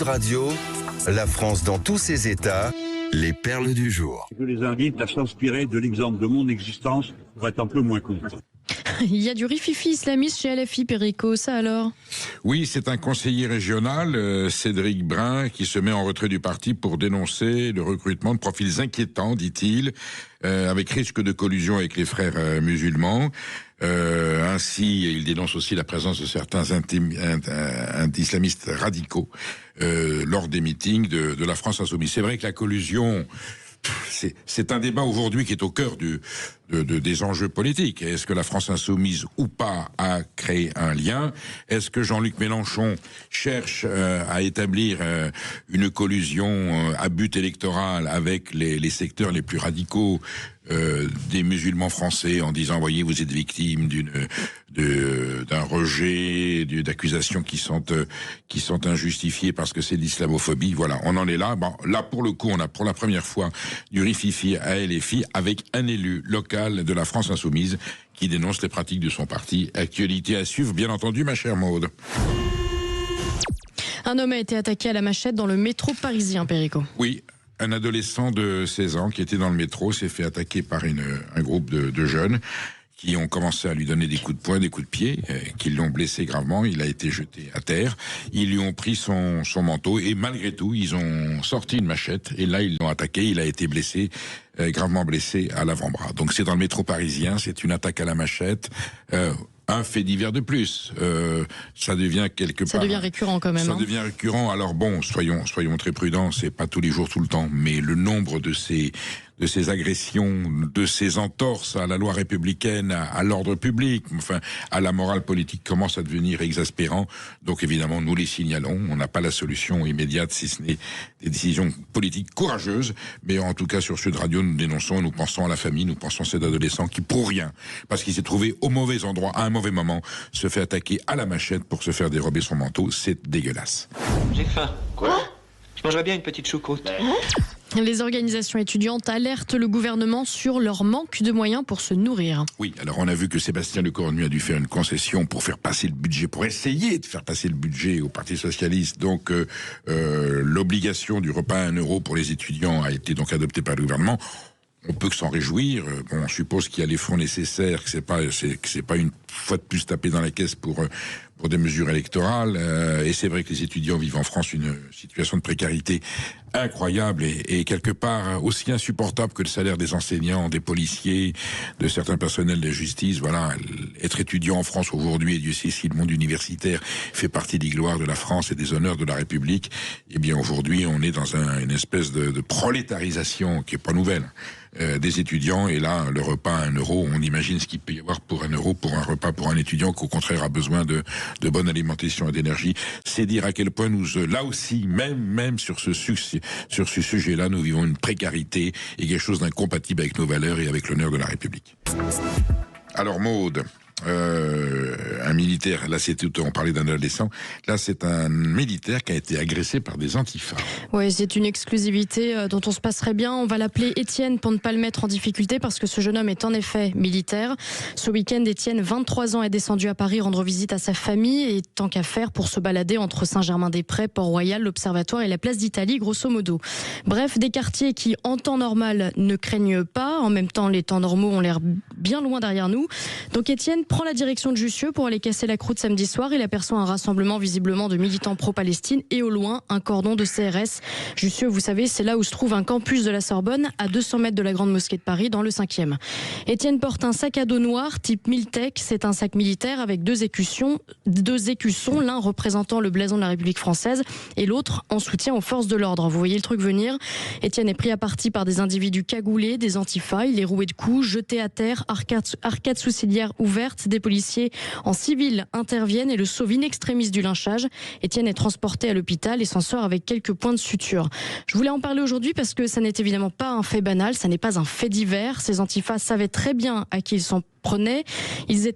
Radio, la France dans tous ses états, les perles du jour. Je les invite à s'inspirer de l'exemple de mon existence pour être un peu moins con. Il y a du rififi islamiste chez LFI, Perico, ça alors? Oui, c'est un conseiller régional, Cédric Brun, qui se met en retrait du parti pour dénoncer le recrutement de profils inquiétants, dit-il, avec risque de collusion avec les frères musulmans. Ainsi, il dénonce aussi la présence de certains islamistes radicaux lors des meetings de la France Insoumise. C'est vrai que la collusion, c'est un débat aujourd'hui qui est au cœur des enjeux politiques. Est-ce que la France Insoumise ou pas a créé un lien? Est-ce que Jean-Luc Mélenchon cherche à établir une collusion à but électoral avec les secteurs les plus radicaux des musulmans français en disant, voyez, vous êtes victime d'un rejet, d'accusations qui sont injustifiées parce que c'est de l'islamophobie. Voilà, on en est là. Bon, là, pour le coup, on a pour la première fois du rififi à LFI avec un élu local de la France Insoumise qui dénonce les pratiques de son parti. Actualité à suivre, bien entendu, ma chère Maude. Un homme a été attaqué à la machette dans le métro parisien, Perico. Oui. Un adolescent de 16 ans qui était dans le métro s'est fait attaquer par un groupe de jeunes qui ont commencé à lui donner des coups de poing, des coups de pied, qui l'ont blessé gravement. Il a été jeté à terre. Ils lui ont pris son manteau et malgré tout, ils ont sorti une machette et là, ils l'ont attaqué. Il a été blessé, gravement blessé à l'avant-bras. Donc c'est dans le métro parisien, c'est une attaque à la machette. Un fait divers de plus. Ça devient quelque part... Ça devient récurrent quand même. Ça devient récurrent. Alors bon, soyons très prudents, c'est pas tous les jours, tout le temps, mais le nombre de ces agressions, de ces entorses à la loi républicaine, à l'ordre public, enfin, à la morale politique commence à devenir exaspérant. Donc évidemment, nous les signalons. On n'a pas la solution immédiate, si ce n'est des décisions politiques courageuses. Mais en tout cas, sur Sud Radio, nous dénonçons, nous pensons à la famille, nous pensons à cet adolescent qui, pour rien, parce qu'il s'est trouvé au mauvais endroit, à un mauvais moment, se fait attaquer à la machette pour se faire dérober son manteau. C'est dégueulasse. J'ai faim. Quoi? Je mangerais bien une petite choucroute. Les organisations étudiantes alertent le gouvernement sur leur manque de moyens pour se nourrir. Oui, alors on a vu que Sébastien Lecornu a dû faire une concession pour faire passer le budget, pour essayer de faire passer le budget au Parti Socialiste. Donc l'obligation du repas à 1 euro pour les étudiants a été donc adoptée par le gouvernement. On peut que s'en réjouir. Bon, on suppose qu'il y a les fonds nécessaires, que c'est pas une fois de plus tapé dans la caisse pour des mesures électorales. Et c'est vrai que les étudiants vivent en France une situation de précarité incroyable et quelque part aussi insupportable que le salaire des enseignants, des policiers, de certains personnels de justice. Voilà, être étudiant en France aujourd'hui, et Dieu sait si le monde universitaire fait partie des gloires de la France et des honneurs de la République, eh bien aujourd'hui on est dans une espèce de prolétarisation qui est pas nouvelle. Des étudiants, et là, le repas à 1 euro, on imagine ce qu'il peut y avoir pour 1 euro pour un repas pour un étudiant qui au contraire a besoin de bonne alimentation et d'énergie. C'est dire à quel point nous, là aussi, même sur ce sujet-là, nous vivons une précarité et quelque chose d'incompatible avec nos valeurs et avec l'honneur de la République. Alors Maude, un militaire, là on parlait d'un adolescent, là c'est un militaire qui a été agressé par des antifas. Oui, c'est une exclusivité dont on se passerait bien. On va l'appeler Étienne pour ne pas le mettre en difficulté parce que ce jeune homme est en effet militaire. Ce week-end, Étienne, 23 ans, est descendu à Paris rendre visite à sa famille et tant qu'à faire pour se balader entre Saint-Germain-des-Prés, Port-Royal, l'Observatoire et la place d'Italie, grosso modo. Bref, des quartiers qui, en temps normal, ne craignent pas. En même temps, les temps normaux ont l'air bien loin derrière nous. Donc Étienne prend la direction de Jussieu pour aller casser la croûte samedi soir. Il aperçoit un rassemblement visiblement de militants pro-Palestine et au loin un cordon de CRS. Jussieu, vous savez, c'est là où se trouve un campus de la Sorbonne à 200 mètres de la Grande Mosquée de Paris dans le 5e. Étienne porte un sac à dos noir type Miltech. C'est un sac militaire avec deux écussons, l'un représentant le blason de la République française et l'autre en soutien aux forces de l'ordre. Vous voyez le truc venir. Étienne est pris à partie par des individus cagoulés, des antifas. Il est roué de coups, jeté à terre, arcade sourcilière ouverte. Des policiers en civil interviennent et le sauvent in extremis du lynchage. Étienne est transporté à l'hôpital et s'en sort avec quelques points de suture. Je voulais en parler aujourd'hui parce que ça n'est évidemment pas un fait banal, ça n'est pas un fait divers. Ces antifas savaient très bien à qui ils s'en prenaient. S'ils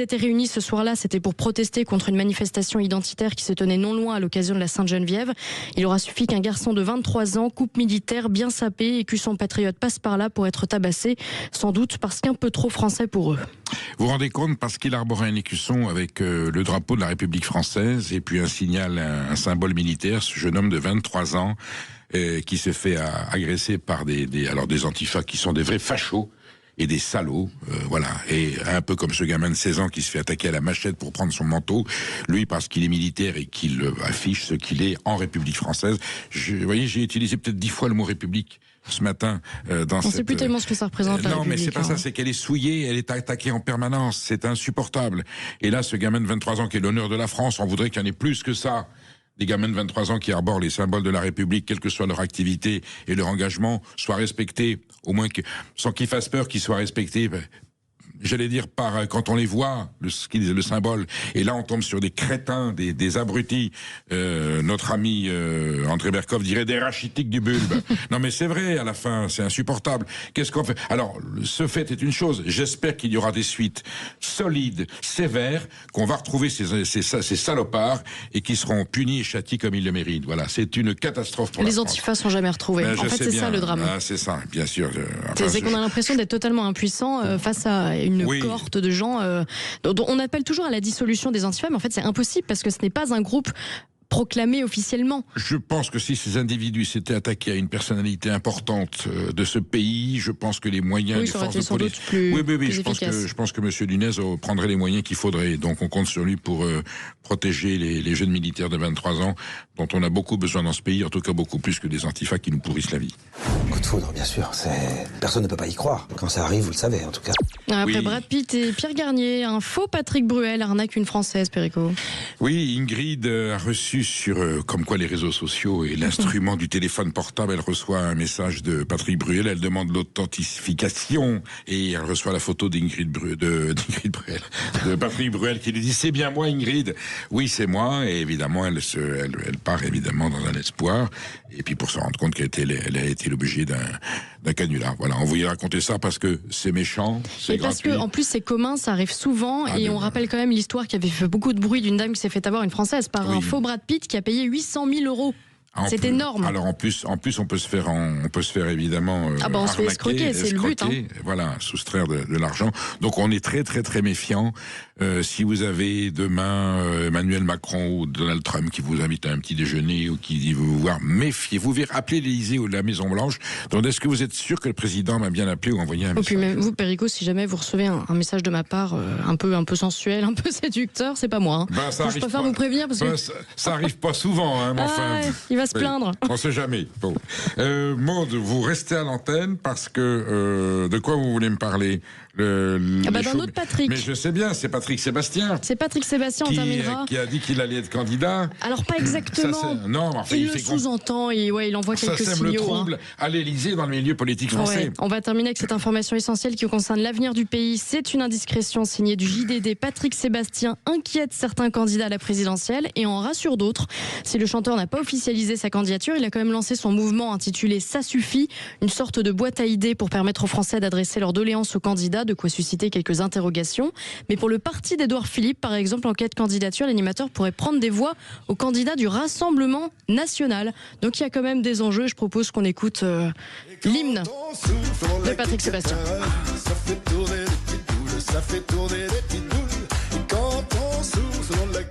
étaient réunis ce soir-là, c'était pour protester contre une manifestation identitaire qui se tenait non loin à l'occasion de la Sainte-Geneviève. Il aura suffi qu'un garçon de 23 ans, coupe militaire, bien sapé, et qu'un patriote passe par là pour être tabassé, sans doute parce qu'un peu trop français pour eux. Vous vous rendez compte, parce qu'il arborait un écusson avec le drapeau de la République française et puis un signal, un symbole militaire, ce jeune homme de 23 ans qui se fait agresser par des antifas qui sont des vrais fachos et des salauds, voilà. Et un peu comme ce gamin de 16 ans qui se fait attaquer à la machette pour prendre son manteau, lui parce qu'il est militaire et qu'il affiche ce qu'il est en République française. Vous voyez, j'ai utilisé peut-être 10 fois le mot République ce matin On ne sait plus tellement ce que ça représente. Non, mais c'est pas ça, c'est qu'elle est souillée, elle est attaquée en permanence, c'est insupportable. Et là, ce gamin de 23 ans qui est l'honneur de la France, on voudrait qu'il y en ait plus que ça. Des gamins de 23 ans qui arborent les symboles de la République, quelle que soit leur activité et leur engagement, soient respectés, au moins sans qu'ils fassent peur, qu'ils soient respectés. J'allais dire quand on les voit, le symbole. Et là, on tombe sur des crétins, des abrutis. Notre ami André Berkoff dirait des rachitiques du bulbe. Non, mais c'est vrai, à la fin, c'est insupportable. Qu'est-ce qu'on fait? Alors, ce fait est une chose. J'espère qu'il y aura des suites solides, sévères, qu'on va retrouver ces salopards et qui seront punis et châtiés comme ils le méritent. Voilà, c'est une catastrophe pour la France. Les antifas sont jamais retrouvés. En fait, c'est ça le drame. C'est ça, bien sûr. C'est qu'on a l'impression d'être totalement impuissant face à une cohorte de gens dont on appelle toujours à la dissolution des antifas, mais en fait c'est impossible parce que ce n'est pas un groupe proclamé officiellement. Je pense que si ces individus s'étaient attaqués à une personnalité importante de ce pays, je pense que les moyens des forces de police... Je pense que M. Lunez prendrait les moyens qu'il faudrait. Donc on compte sur lui pour protéger les jeunes militaires de 23 ans dont on a beaucoup besoin dans ce pays, en tout cas beaucoup plus que des antifas qui nous pourrissent la vie. Coup de foudre, bien sûr. Personne ne peut pas y croire. Quand ça arrive, vous le savez, en tout cas. Après Brad Pitt et Pierre Garnier, un faux Patrick Bruel arnaque une Française, Perico. Oui, Ingrid a reçu comme quoi les réseaux sociaux et l'instrument du téléphone portable, elle reçoit un message de Patrick Bruel, elle demande l'authentification et elle reçoit la photo de Patrick Bruel qui lui dit c'est bien moi Ingrid, oui c'est moi, et évidemment elle part évidemment dans un espoir et puis pour se rendre compte elle a été l'objet d'un canular. Voilà, on voulait raconter ça parce que c'est méchant, c'est gratuit. Parce que en plus c'est commun, ça arrive souvent on rappelle quand même l'histoire qui avait fait beaucoup de bruit d'une dame qui s'est fait avoir une Française par un faux Brad Pitt qui a payé 800 000 €. C'est énorme. Alors en plus on peut se faire évidemment on se fait escroquer, c'est le but. Voilà, soustraire de l'argent. Donc on est très très très méfiant. Si vous avez demain Emmanuel Macron ou Donald Trump qui vous invite à un petit déjeuner ou qui dit vous voir, méfiez-vous, appelez l'Élysée ou la Maison Blanche. Donc est-ce que vous êtes sûr que le président m'a bien appelé ou envoyé un message? Et puis même vous, Perico, si jamais vous recevez un message de ma part un peu sensuel, un peu séducteur, c'est pas moi. Je préfère vous prévenir parce que ça arrive pas souvent. Mais enfin, il va se plaindre. On sait jamais. Bon. Maude, vous restez à l'antenne parce que de quoi vous voulez me parler? D'un autre Patrick. Mais je sais bien, c'est Patrick Sébastien. C'est Patrick Sébastien, on terminera. Qui a dit qu'il allait être candidat. Alors pas exactement. Non, enfin, il le sous-entend et il envoie quelques signaux. Ça sème le trouble à l'Élysée dans le milieu politique français. Ouais. On va terminer avec cette information essentielle qui concerne l'avenir du pays. C'est une indiscrétion signée du JDD. Patrick Sébastien inquiète certains candidats à la présidentielle et en rassure d'autres. Si le chanteur n'a pas officialisé sa candidature, il a quand même lancé son mouvement intitulé Ça suffit, une sorte de boîte à idées pour permettre aux Français d'adresser leurs doléances aux candidats, de quoi susciter quelques interrogations. Mais pour le parti d'Édouard Philippe, par exemple, en cas de candidature, l'animateur pourrait prendre des voix aux candidats du Rassemblement national. Donc il y a quand même des enjeux. Je propose qu'on écoute l'hymne de Patrick Sébastien. Ça fait tourner les petites boules, ça fait tourner les petites boules. Quand on souffle dans la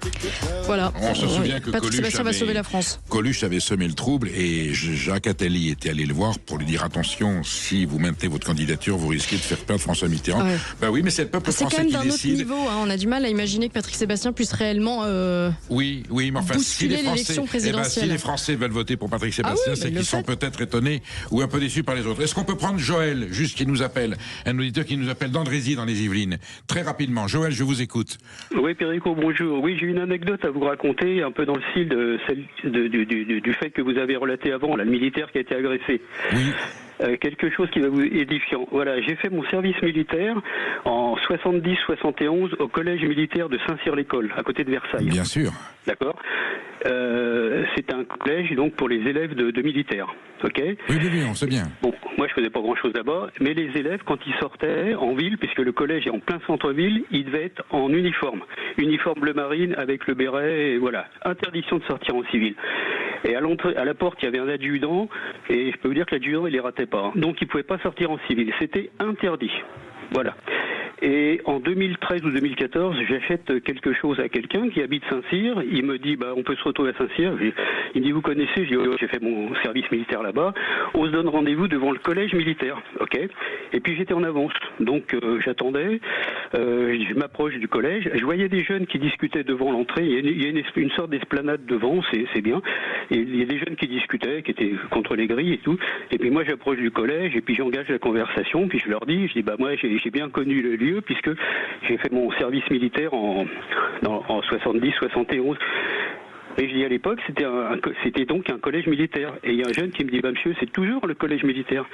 Voilà. On se souvient que Patrick Sébastien va sauver la France. Coluche avait semé le trouble et Jacques Attali était allé le voir pour lui dire attention, si vous maintenez votre candidature, vous risquez de faire perdre François Mitterrand. Ouais. Oui, mais c'est le peuple français qui décide. C'est quand même d'un autre niveau. On a du mal à imaginer que Patrick Sébastien puisse réellement oui, mais enfin, bousculer l'élection présidentielle. Si les Français veulent voter pour Patrick Sébastien, c'est qu'ils sont peut-être étonnés ou un peu déçus par les autres. Est-ce qu'on peut prendre Joël, juste qui nous appelle, un auditeur qui nous appelle d'Andrézy dans les Yvelines, très rapidement. Joël, je vous écoute. Oui, Perico, bonjour. Oui, j'ai une anecdote à vous raconter, un peu dans le style du fait que vous avez relaté avant, le militaire qui a été agressé. Oui. Quelque chose qui va vous édifiant. Voilà, j'ai fait mon service militaire en 70-71 au collège militaire de Saint-Cyr-l'École, à côté de Versailles. Bien sûr. D'accord. C'est un collège donc pour les élèves de militaires. Ok. Oui, on sait bien. Bon, moi je faisais pas grand-chose là-bas, mais les élèves quand ils sortaient en ville, puisque le collège est en plein centre-ville, ils devaient être en uniforme bleu marine avec le béret, et voilà. Interdiction de sortir en civil. Et à l'entrée, à la porte, il y avait un adjudant, et je peux vous dire que l'adjudant, il les ratait pas. Donc, il pouvait pas sortir en civil. C'était interdit. Voilà. Et en 2013 ou 2014, j'achète quelque chose à quelqu'un qui habite Saint-Cyr. Il me dit, on peut se retrouver à Saint-Cyr. Il me dit, vous connaissez? Je dis, oh, j'ai fait mon service militaire là-bas. On se donne rendez-vous devant le collège militaire. Ok. Et puis j'étais en avance. Donc j'attendais. Je m'approche du collège. Je voyais des jeunes qui discutaient devant l'entrée. Il y a une sorte d'esplanade devant, c'est bien. Et il y a des jeunes qui discutaient, qui étaient contre les grilles et tout. Et puis moi, j'approche du collège et puis j'engage la conversation. Puis je leur dis, moi, j'ai bien connu le lieu puisque j'ai fait mon service militaire en 70-71. Et je dis à l'époque, c'était donc un collège militaire. Et il y a un jeune qui me dit, monsieur, c'est toujours le collège militaire.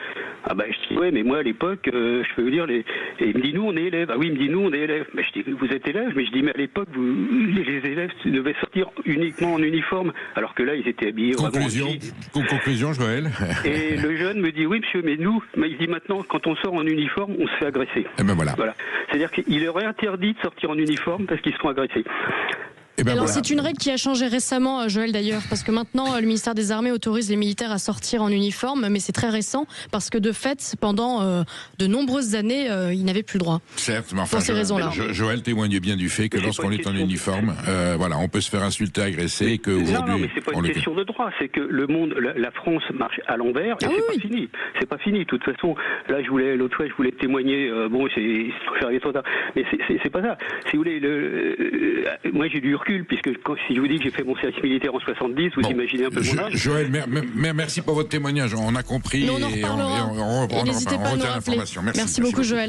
Je dis, ouais, mais moi à l'époque, je peux vous dire, et il me dit, nous on est élèves. Ah oui, il me dit, nous on est élèves. Je dis, vous êtes élèves? Mais je dis, mais à l'époque, les élèves devaient sortir uniquement en uniforme, alors que là, ils étaient habillés Conclusion, Joël. Et le jeune me dit, oui, monsieur, mais il dit maintenant, quand on sort en uniforme, on se fait agresser. Et voilà. C'est-à-dire qu'il leur est interdit de sortir en uniforme parce qu'ils se font agresser. Alors c'est une règle qui a changé récemment, Joël d'ailleurs, parce que maintenant le ministère des Armées autorise les militaires à sortir en uniforme, mais c'est très récent parce que de fait, pendant de nombreuses années, ils n'avaient plus le droit. Certes, mais enfin, pour ces raisons-là. Joël témoigne bien du fait que lorsqu'on est en uniforme, on peut se faire insulter, agresser, et qu'aujourd'hui... Non, mais c'est pas une question de droit, c'est que le monde, la France marche à l'envers, et pas fini. C'est pas fini, de toute façon. Là, l'autre fois, je voulais témoigner, je suis arrivé trop tard, mais c'est pas ça. Si vous voulez, moi j'ai du recul, puisque si je vous dis que j'ai fait mon service militaire en 70, vous imaginez un peu mon âge. Joël, merci pour votre témoignage, on a compris. Mais on en reparlera. Et n'hésitez pas à nous rappeler. Merci beaucoup, Joël.